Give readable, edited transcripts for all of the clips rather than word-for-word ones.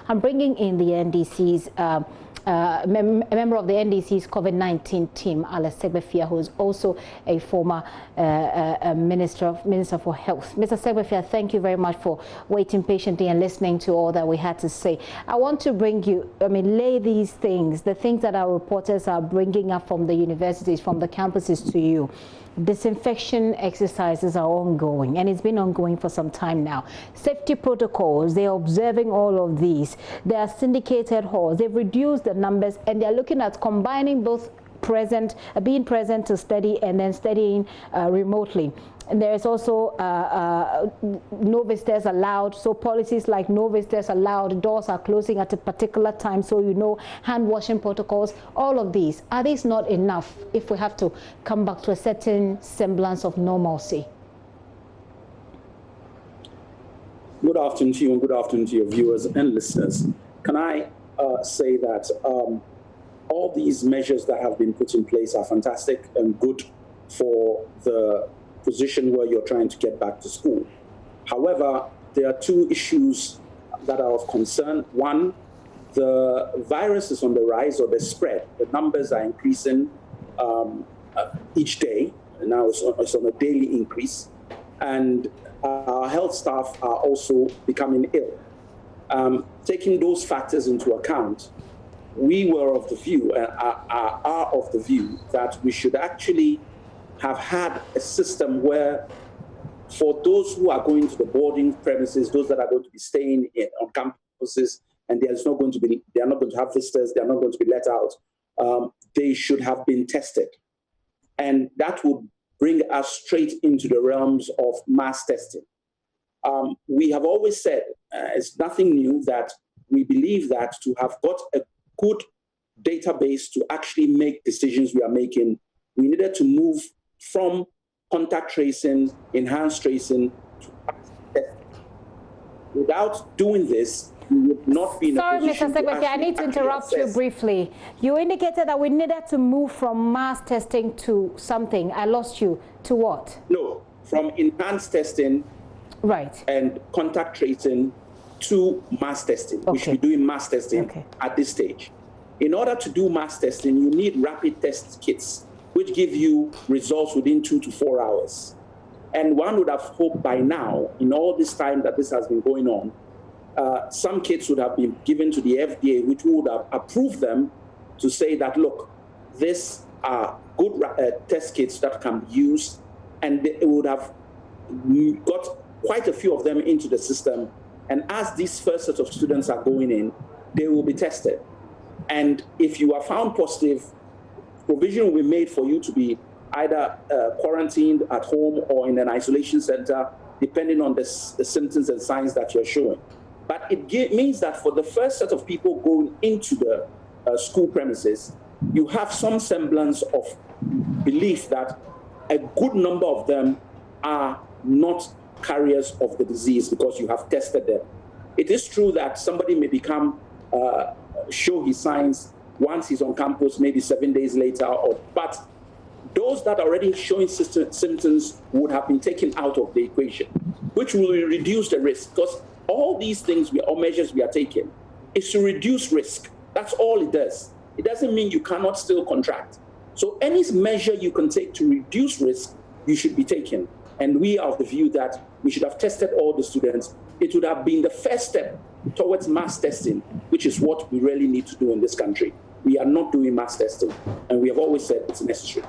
I'm bringing in the NDC's a member of the NDC's COVID-19 team, Segbefia, who is also a former Minister for Health. Mr. Segbefia, thank you very much for waiting patiently and listening to all that we had to say. I want to bring you, lay these things, the things that our reporters are bringing up from the universities, from the campuses to you. Disinfection exercises are ongoing, and it's been ongoing for some time now. Safety protocols, they're observing all of these. There are syndicated halls. They've reduced the numbers, and they're looking at combining both being present to study and then studying remotely. And there is also no visitors allowed. So policies like no visitors allowed, doors are closing at a particular time, so hand washing protocols, all of these. Are these not enough if we have to come back to a certain semblance of normalcy? Good afternoon to you and good afternoon to your viewers and listeners. Can I say that all these measures that have been put in place are fantastic and good for the position where you're trying to get back to school. However, there are two issues that are of concern. One, the virus is on the rise, or the spread. The numbers are increasing each day. Now it's on a daily increase. And our health staff are also becoming ill. Taking those factors into account, we were of the view, and are of the view, that we should actually have had a system where, for those who are going to the boarding premises, those that are going to be staying on campuses, and they are not going to have visitors, they are not going to be let out, they should have been tested. And that would bring us straight into the realms of mass testing. We have always said, it's nothing new, that we believe that to have got a good database to actually make decisions we are making, we needed to move from contact tracing, enhanced tracing, to testing. Without doing this, we would not be in a position. Sorry, Mr. Segbefia, I need to interrupt you briefly. You indicated that we needed to move from mass testing to something. I lost you. To what? No, from enhanced testing, right, and contact tracing to mass testing. Okay. We should be doing mass testing at this stage. In order to do mass testing, you need rapid test kits, which give you results within 2 to 4 hours. And one would have hoped by now, in all this time that this has been going on, some kits would have been given to the FDA, which would have approved them to say that, look, these are good test kits that can be used, and it would have got quite a few of them into the system. And as these first set of students are going in, they will be tested. And if you are found positive, provision will be made for you to be either quarantined at home or in an isolation center, depending on the symptoms and signs that you're showing. But it means that for the first set of people going into the school premises, you have some semblance of belief that a good number of them are not carriers of the disease because you have tested them. It is true that somebody may show his signs once he's on campus, maybe 7 days later, but those that are already showing symptoms would have been taken out of the equation, which will reduce the risk, because all these things, all measures we are taking, is to reduce risk. That's all it does. It doesn't mean you cannot still contract. So any measure you can take to reduce risk, you should be taking. And we are of the view that we should have tested all the students. It would have been the first step towards mass testing, which is what we really need to do in this country. We are not doing mass testing, and we have always said it's necessary.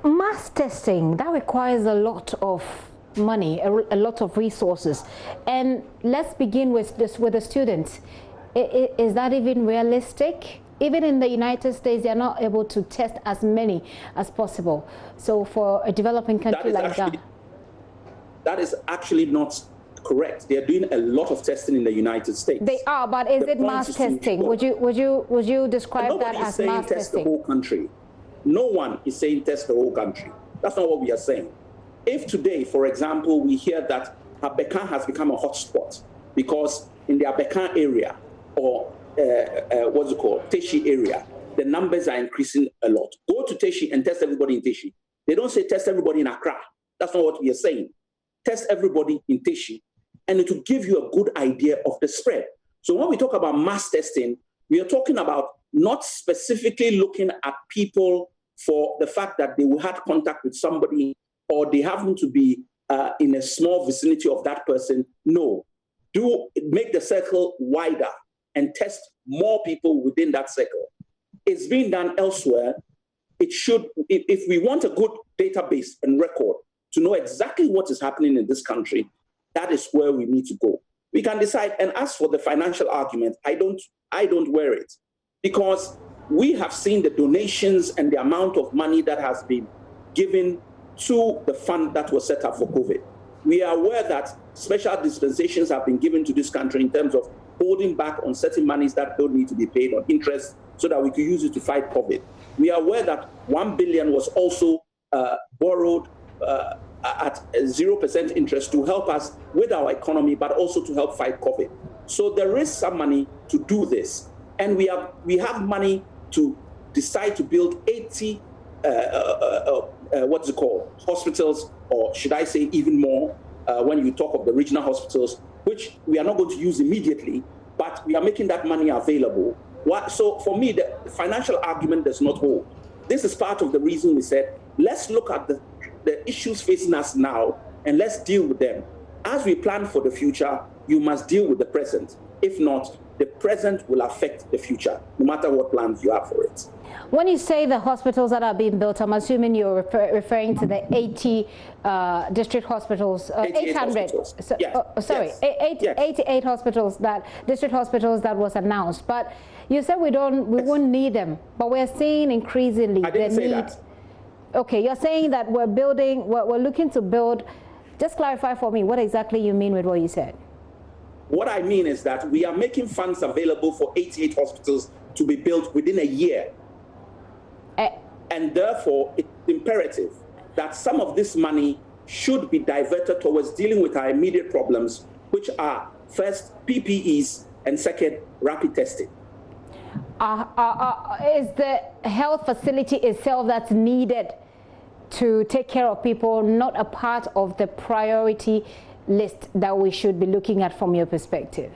Mass testing, that requires a lot of money, a lot of resources. And let's begin with the students. Is that even realistic? Even in the United States, they are not able to test as many as possible. So for a developing country like that. That is actually not correct. They are doing a lot of testing in the United States. They are, but is it mass testing? Would you describe that as mass testing? Nobody is saying test the whole country. No one is saying test the whole country. That's not what we are saying. If today, for example, we hear that Abekan has become a hotspot because in the Abekan area, or what's it called, Teshi area, the numbers are increasing a lot. Go to Teshi and test everybody in Teshi. They don't say test everybody in Accra. That's not what we are saying. Test everybody in Teshi and it will give you a good idea of the spread. So when we talk about mass testing, we are talking about not specifically looking at people for the fact that they had contact with somebody or they happen to be in a small vicinity of that person. No, make the circle wider and test more people within that circle. It's being done elsewhere. It should, if we want a good database and record to know exactly what is happening in this country, that is where we need to go. We can decide. And as for the financial argument, I don't wear it, because we have seen the donations and the amount of money that has been given to the fund that was set up for COVID. We are aware that special dispensations have been given to this country in terms of holding back on certain monies that don't need to be paid on interest so that we could use it to fight COVID. We are aware that 1 billion was also borrowed at 0% interest to help us with our economy, but also to help fight COVID. So there is some money to do this. And we have money to decide to build 80, hospitals, or should I say even more, when you talk of the regional hospitals, which we are not going to use immediately, but we are making that money available. So for me, the financial argument does not hold. This is part of the reason we said, let's look at the issues facing us now and let's deal with them. As we plan for the future, you must deal with the present. If not, the present will affect the future, no matter what plans you have for it. When you say the hospitals that are being built, I'm assuming you're referring to the 80 district hospitals, 800. Hospitals. So, sorry, yes. 88 hospitals, district hospitals that was announced. But you said we won't need them, but we're seeing increasingly I didn't say that. Okay, you're saying that we're looking to build. Just clarify for me what exactly you mean with what you said. What I mean is that we are making funds available for 88 hospitals to be built within a year. And therefore, it's imperative that some of this money should be diverted towards dealing with our immediate problems, which are first, PPEs, and second, rapid testing. Is the health facility itself that's needed to take care of people not a part of the priority list that we should be looking at from your perspective?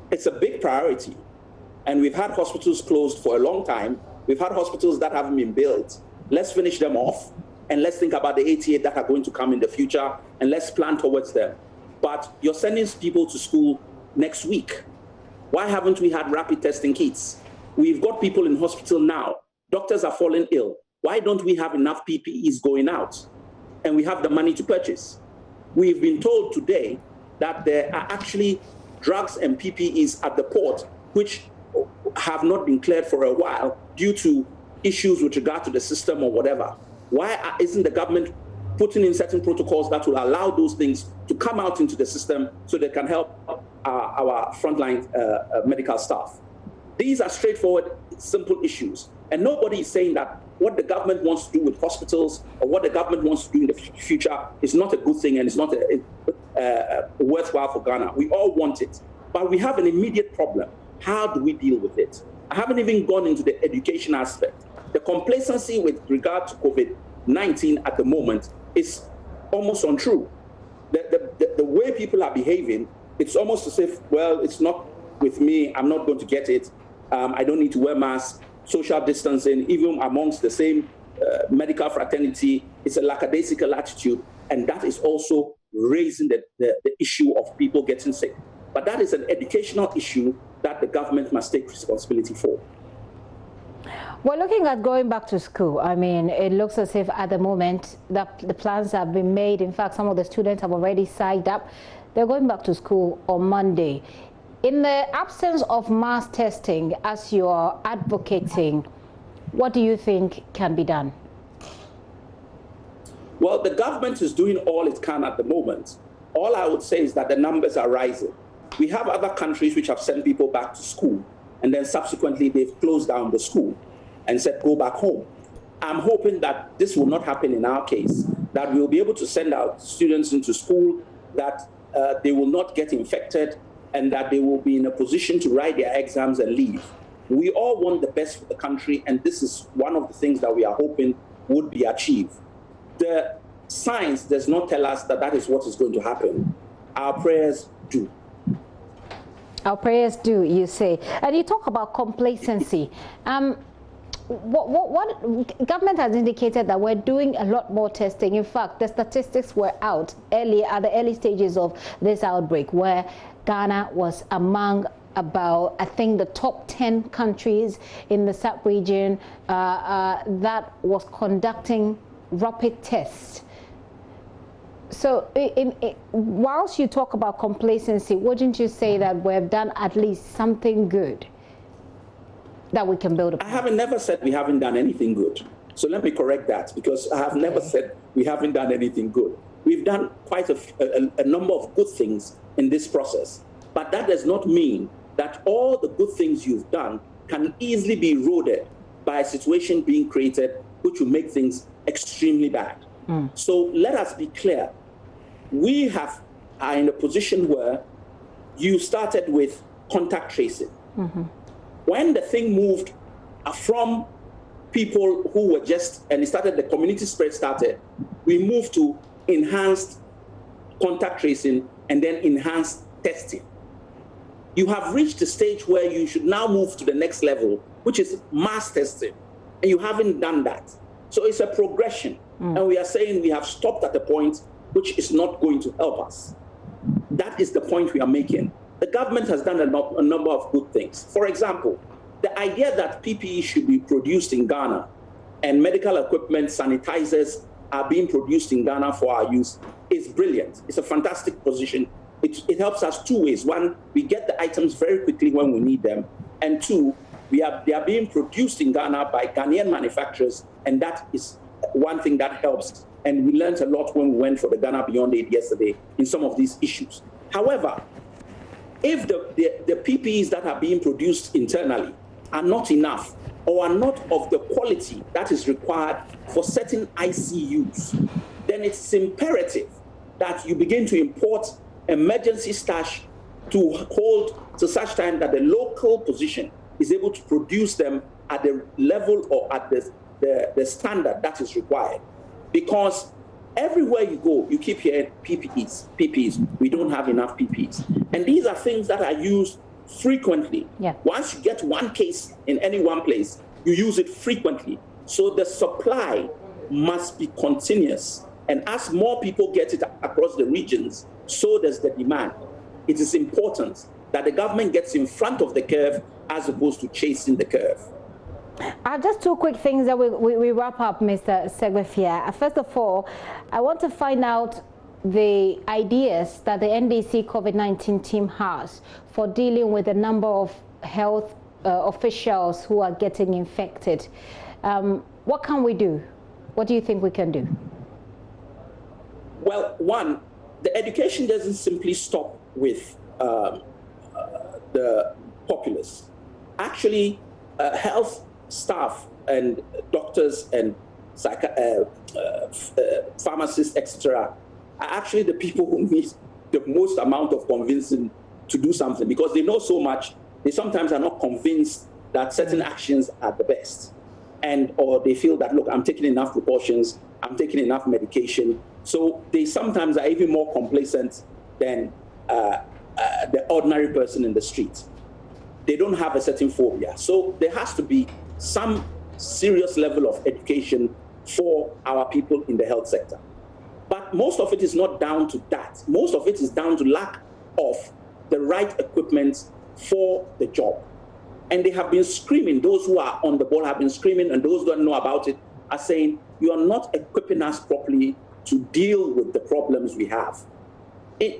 It's a big priority. And we've had hospitals closed for a long time. We've had hospitals that haven't been built. Let's finish them off, and let's think about the 88 that are going to come in the future, and let's plan towards them. But you're sending people to school next week. Why haven't we had rapid testing kits? We've got people in hospital now. Doctors are falling ill. Why don't we have enough PPEs going out? And we have the money to purchase. We've been told today that there are actually drugs and PPEs at the port which have not been cleared for a while due to issues with regard to the system or whatever. Why isn't the government putting in certain protocols that will allow those things to come out into the system so they can help our frontline medical staff? These are straightforward, simple issues. And nobody is saying that what the government wants to do with hospitals or what the government wants to do in the future is not a good thing and it's not worthwhile for Ghana. We all want it. But we have an immediate problem. How do we deal with it? I haven't even gone into the education aspect. The complacency with regard to COVID-19 at the moment is almost untrue. The way people are behaving, it's almost as if, well, it's not with me, I'm not going to get it. I don't need to wear masks, social distancing, even amongst the same medical fraternity. It's a lackadaisical attitude, and that is also raising the issue of people getting sick. But that is an educational issue that the government must take responsibility for. We're looking at going back to school. I mean, it looks as if at the moment that the plans have been made. In fact, some of the students have already signed up. They're going back to school on Monday. In the absence of mass testing, as you're advocating, what do you think can be done? Well, the government is doing all it can at the moment. All I would say is that the numbers are rising. We have other countries which have sent people back to school, and then subsequently they've closed down the school and said, go back home. I'm hoping that this will not happen in our case, that we'll be able to send our students into school, that they will not get infected, and that they will be in a position to write their exams and leave. We all want the best for the country, and this is one of the things that we are hoping would be achieved. The science does not tell us that that is what is going to happen. Our prayers do. Our prayers do, you say. And you talk about complacency. What government has indicated that we're doing a lot more testing. In fact, the statistics were out early at the early stages of this outbreak, where Ghana was among about, I think, the top 10 countries in the sub-region that was conducting rapid tests. So whilst you talk about complacency, wouldn't you say that we've done at least something good that we can build upon? I haven't never said we haven't done anything good. So let me correct that, because I have never said we haven't done anything good. We've done quite a number of good things in this process. But that does not mean that all the good things you've done can easily be eroded by a situation being created which will make things extremely bad. So let us be clear. We are in a position where you started with contact tracing. When the thing moved from people who were and it started, the community spread started, we moved to enhanced contact tracing and then enhanced testing. You have reached a stage where you should now move to the next level, which is mass testing, and you haven't done that. So it's a progression, and we are saying we have stopped at a point which is not going to help us. That is the point we are making. The government has done a number of good things. For example, the idea that PPE should be produced in Ghana and medical equipment, sanitizers are being produced in Ghana for our use is brilliant. It's a fantastic position. It helps us two ways. One, we get the items very quickly when we need them. And two, they are being produced in Ghana by Ghanaian manufacturers, and that is one thing that helps. And we learned a lot when we went for the Ghana Beyond Aid yesterday in some of these issues. However, if the PPEs that are being produced internally are not enough or are not of the quality that is required for certain ICUs, then it's imperative that you begin to import emergency stash to hold to such time that the local position is able to produce them at the level or at the standard that is required. Because everywhere you go, you keep hearing PPEs. We don't have enough PPEs. And these are things that are used frequently. Yeah. Once you get one case in any one place, you use it frequently. So the supply must be continuous. And as more people get it across the regions, so does the demand. It is important that the government gets in front of the curve as opposed to chasing the curve. Just two quick things that we wrap up, Mr. Segbefia. First of all, I want to find out the ideas that the NDC COVID-19 team has for dealing with a number of health officials who are getting infected. What can we do? What do you think we can do? Well, one, the education doesn't simply stop with the populace. Actually, health staff and doctors and pharmacists, etc., are actually the people who need the most amount of convincing to do something, because they know so much. They sometimes are not convinced that certain actions are the best, or they feel that, look, I'm taking enough precautions, I'm taking enough medication. So they sometimes are even more complacent than the ordinary person in the street. They don't have a certain phobia. So there has to be some serious level of education for our people in the health sector. But most of it is not down to that. Most of it is down to lack of the right equipment for the job. And they have been screaming, those who are on the ball have been screaming, and those who don't know about it are saying, you are not equipping us properly to deal with the problems we have.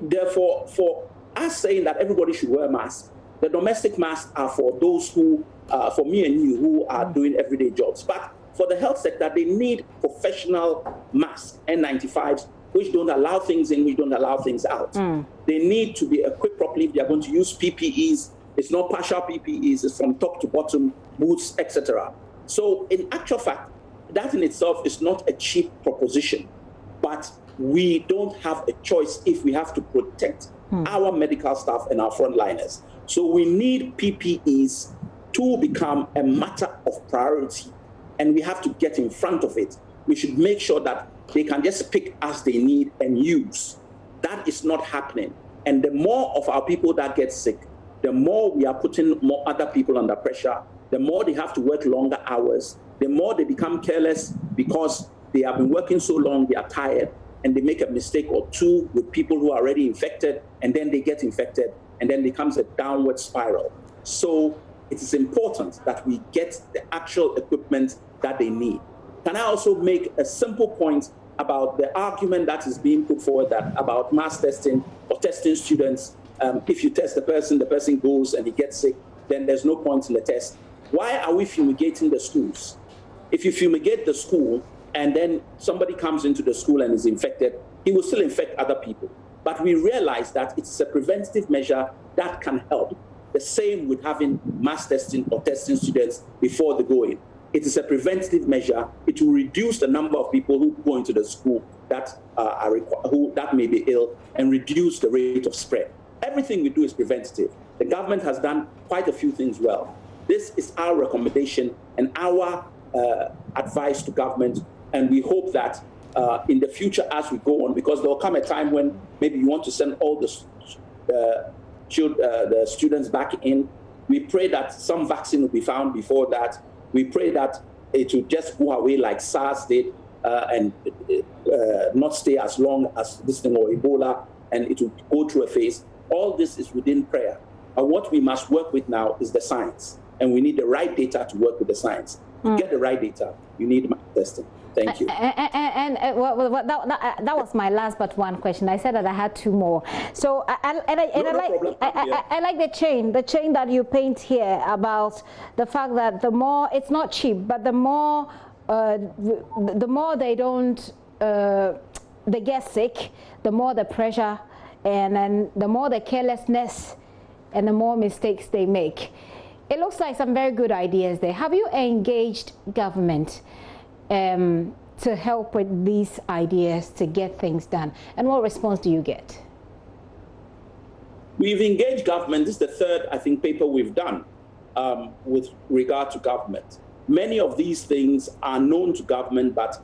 Therefore, for us saying that everybody should wear masks, the domestic masks are for those who, for me and you, who are doing everyday jobs. But for the health sector, they need professional masks, N95s, which don't allow things in, which don't allow things out. They need to be equipped properly if they are going to use PPEs. It's not partial PPEs, it's from top to bottom, boots, etc. So in actual fact, that in itself is not a cheap proposition, but we don't have a choice if we have to protect our medical staff and our frontliners. So we need PPEs to become a matter of priority, and we have to get in front of it. We should make sure that they can just pick as they need and use. That is not happening. And the more of our people that get sick, the more we are putting more other people under pressure, the more they have to work longer hours, the more they become careless because they have been working so long, they are tired, and they make a mistake or two with people who are already infected, and then they get infected, and then it becomes a downward spiral. So it is important that we get the actual equipment that they need. Can I also make a simple point about the argument that is being put forward that about mass testing or testing students? If you test the person goes and he gets sick, then there's no point in the test. Why are we fumigating the schools? If you fumigate the school and then somebody comes into the school and is infected, he will still infect other people. But we realize that it's a preventative measure that can help. The same with having mass testing or testing students before they go in. It is a preventative measure. It will reduce the number of people who go into the school that that may be ill and reduce the rate of spread. Everything we do is preventative. The government has done quite a few things well. This is our recommendation and our advice to government, and we hope that in the future as we go on, because there will come a time when maybe you want to send all the students back in. We pray that some vaccine will be found before that. We pray that it will just go away like SARS did and not stay as long as this thing or Ebola, and it will go through a phase. All this is within prayer. But what we must work with now is the science, and we need the right data to work with the science. To get the right data, you need mass testing. Thank you. That was my last but one question. I said that I had two more. So I like the chain that you paint here about the fact that the more it's not cheap, but the more they don't they get sick, the more the pressure, and then the more the carelessness, and the more mistakes they make. It looks like some very good ideas there. Have you engaged government to help with these ideas to get things done? And what response do you get? We've engaged government. This is the third, I think, paper we've done with regard to government. Many of these things are known to government, but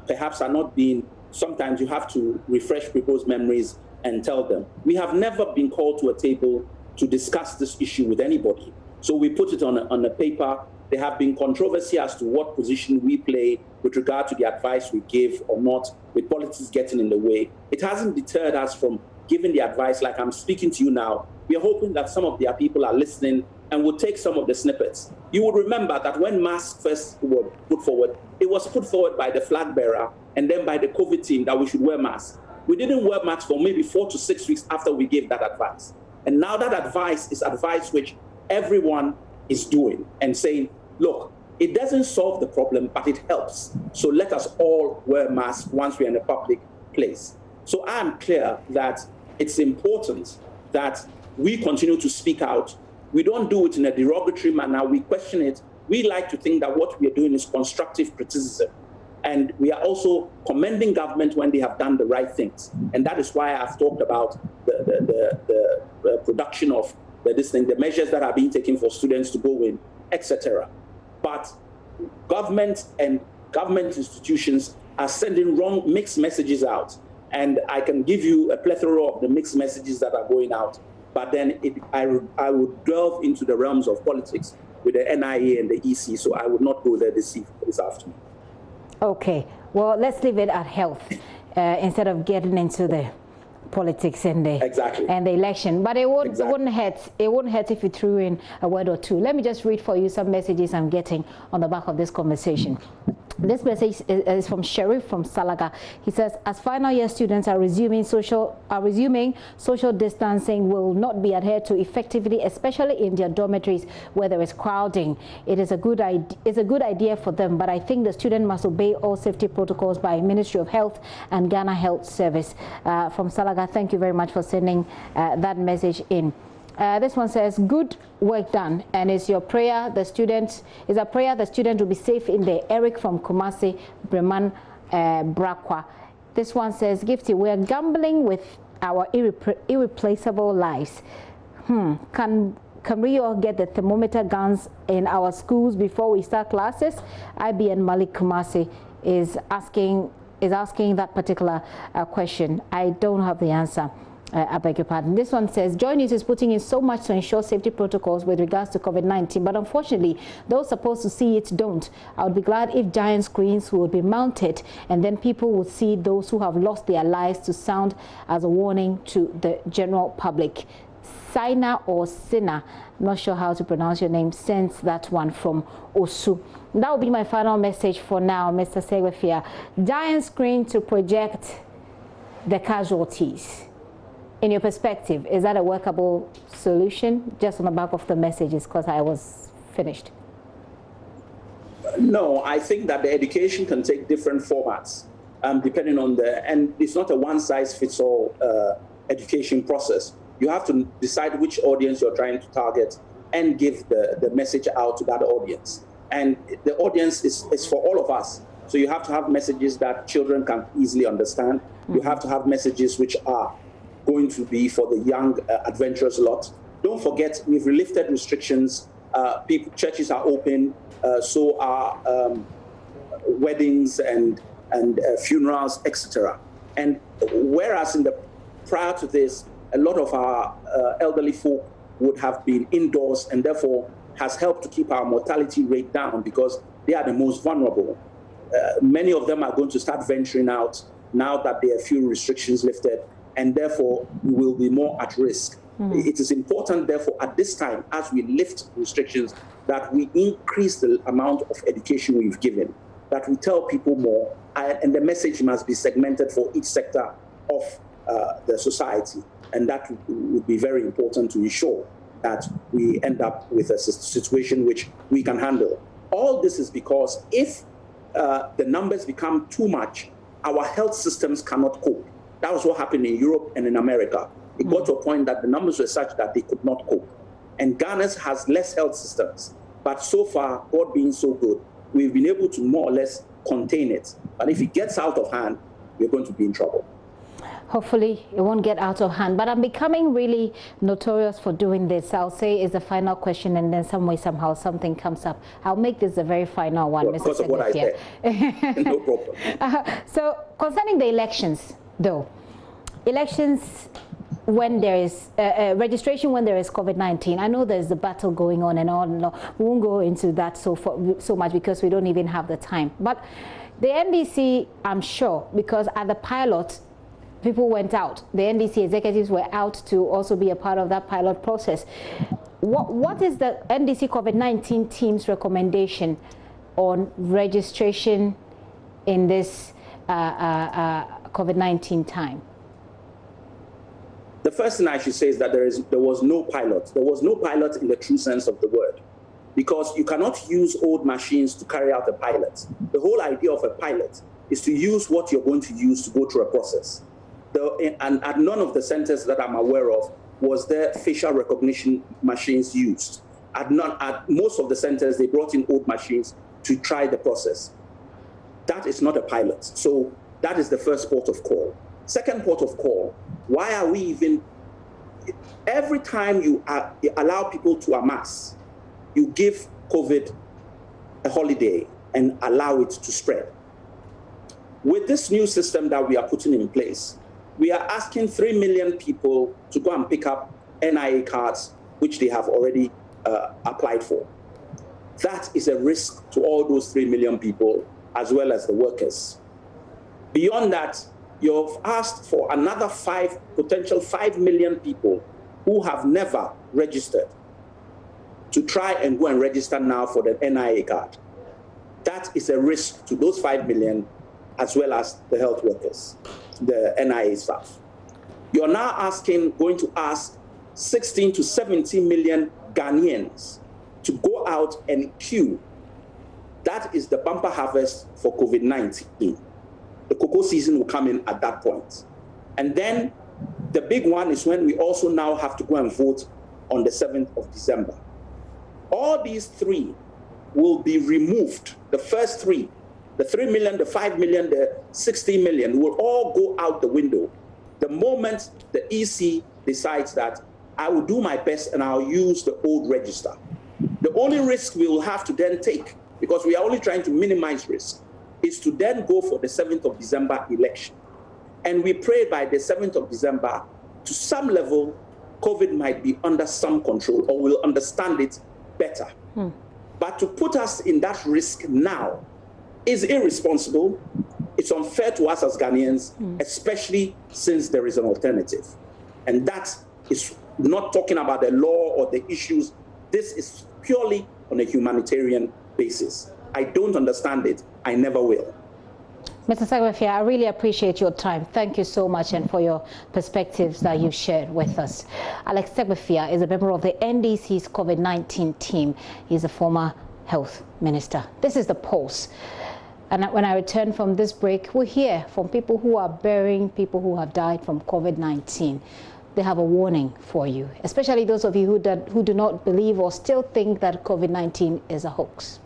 perhaps are not being, sometimes you have to refresh people's memories and tell them. We have never been called to a table to discuss this issue with anybody. So we put it on a paper. There have been controversy as to what position we play with regard to the advice we give or not, with politics getting in the way. It hasn't deterred us from giving the advice like I'm speaking to you now. We are hoping that some of their people are listening and will take some of the snippets. You would remember that when masks first were put forward, it was put forward by the flag bearer and then by the COVID team that we should wear masks. We didn't wear masks for maybe 4 to 6 weeks after we gave that advice. And now that advice is advice which everyone is doing and saying, look, it doesn't solve the problem, but it helps. So let us all wear masks once we're in a public place. So I am clear that it's important that we continue to speak out. We don't do it in a derogatory manner. We question it. We like to think that what we are doing is constructive criticism. And we are also commending government when they have done the right things. And that is why I've talked about the production of the measures that are being taken for students to go in, etc. But government and government institutions are sending wrong mixed messages out. And I can give you a plethora of the mixed messages that are going out. But then I would delve into the realms of politics with the NIA and the EC, so I would not go there this afternoon. Okay, well, let's leave it at health instead of getting into the politics and the election. But it wouldn't hurt. It wouldn't hurt if you threw in a word or two. Let me just read for you some messages I'm getting on the back of this conversation. This message is from Sheriff from Salaga. He says, as final year students are resuming social distancing will not be adhered to effectively, especially in their dormitories where there is crowding. It is a good idea for them, but I think the student must obey all safety protocols by Ministry of Health and Ghana Health Service. From Salaga, thank you very much for sending that message in. This one says, good work done, and it's a prayer the student will be safe in there. Eric from Kumasi, Breman Brakwa. This one says, Gifty, we're gambling with our irreplaceable lives. Can we all get the thermometer guns in our schools before we start classes? IBN Malik Kumasi is asking is asking that particular question. I don't have the answer. I beg your pardon. This one says, JoyNews is putting in so much to ensure safety protocols with regards to COVID-19, but unfortunately, those supposed to see it don't. I would be glad if giant screens would be mounted and then people would see those who have lost their lives to sound as a warning to the general public. Sina or Sina, I'm not sure how to pronounce your name, sends that one from Osu. That will be my final message for now, Mr. Segbefia. Giant screen to project the casualties. In your perspective, is that a workable solution? Just on the back of the messages, because I was finished. No, I think that the education can take different formats, depending on and it's not a one-size-fits-all education process. You have to decide which audience you're trying to target and give the message out to that audience. And the audience is for all of us. So you have to have messages that children can easily understand. You have to have messages which are going to be for the young, adventurous lot. Don't forget, we've lifted restrictions. Churches are open, so are weddings and funerals, etc. And whereas prior to this, a lot of our elderly folk would have been indoors and therefore has helped to keep our mortality rate down because they are the most vulnerable. Many of them are going to start venturing out now that there are few restrictions lifted, and therefore we will be more at risk. It is important, therefore, at this time, as we lift restrictions, that we increase the amount of education we've given, that we tell people more, and the message must be segmented for each sector of the society. And that would be very important to ensure that we end up with a situation which we can handle. All this is because if the numbers become too much, our health systems cannot cope. That was what happened in Europe and in America. It got to a point that the numbers were such that they could not cope. And Ghana has less health systems. But so far, God being so good, we've been able to more or less contain it. But if it gets out of hand, we're going to be in trouble. Hopefully it won't get out of hand, but I'm becoming really notorious for doing this. I'll say is the final question, and then some way, somehow, something comes up. I'll make this the very final one, Mr. Because of what I said. No problem. So concerning the elections, though, elections when there is registration when there is COVID-19, I know there's the battle going on and on. No, we won't go into that so much because we don't even have the time. But the NDC, I'm sure, because at the pilot, people went out. The NDC executives were out to also be a part of that pilot process. What is the NDC COVID-19 team's recommendation on registration in this COVID-19 time? The first thing I should say is that there was no pilot. There was no pilot in the true sense of the word, because you cannot use old machines to carry out a pilot. The whole idea of a pilot is to use what you're going to use to go through a process. And at none of the centers that I'm aware of was there facial recognition machines used. At most of the centers, they brought in old machines to try the process. That is not a pilot. So that is the first port of call. Second port of call, why are we even, every time you allow people to amass, you give COVID a holiday and allow it to spread. With this new system that we are putting in place, we are asking 3 million people to go and pick up NIA cards, which they have already applied for. That is a risk to all those 3 million people, as well as the workers. Beyond that, you've asked for another potential 5 million people who have never registered to try and go and register now for the NIA card. That is a risk to those 5 million, as well as the health workers, the NIA staff. You're now going to ask 16 to 17 million Ghanaians to go out and queue. That is the bumper harvest for COVID-19. The cocoa season will come in at that point. And then the big one is when we also now have to go and vote on the 7th of December. All these three will be removed. The first three, the 3 million, the 5 million, the 16 million will all go out the window the moment the EC decides that I will do my best and I'll use the old register. The only risk we will have to then take, because we are only trying to minimize risk, is to then go for the 7th of December election. And we pray by the 7th of December, to some level, COVID might be under some control, or we'll understand it better. But to put us in that risk now is irresponsible. It's unfair to us as Ghanaians, especially since there is an alternative. And that is not talking about the law or the issues. This is purely on a humanitarian basis. I don't understand it. I never will. Mr. Segbefia, I really appreciate your time. Thank you so much and for your perspectives that you shared with us. Alex Segbefia is a member of the NDC's COVID-19 team. He's a former health minister. This is The Pulse. And when I return from this break, we'll hear from people who are burying people who have died from COVID-19. They have a warning for you, especially those of you who do not believe or still think that COVID-19 is a hoax.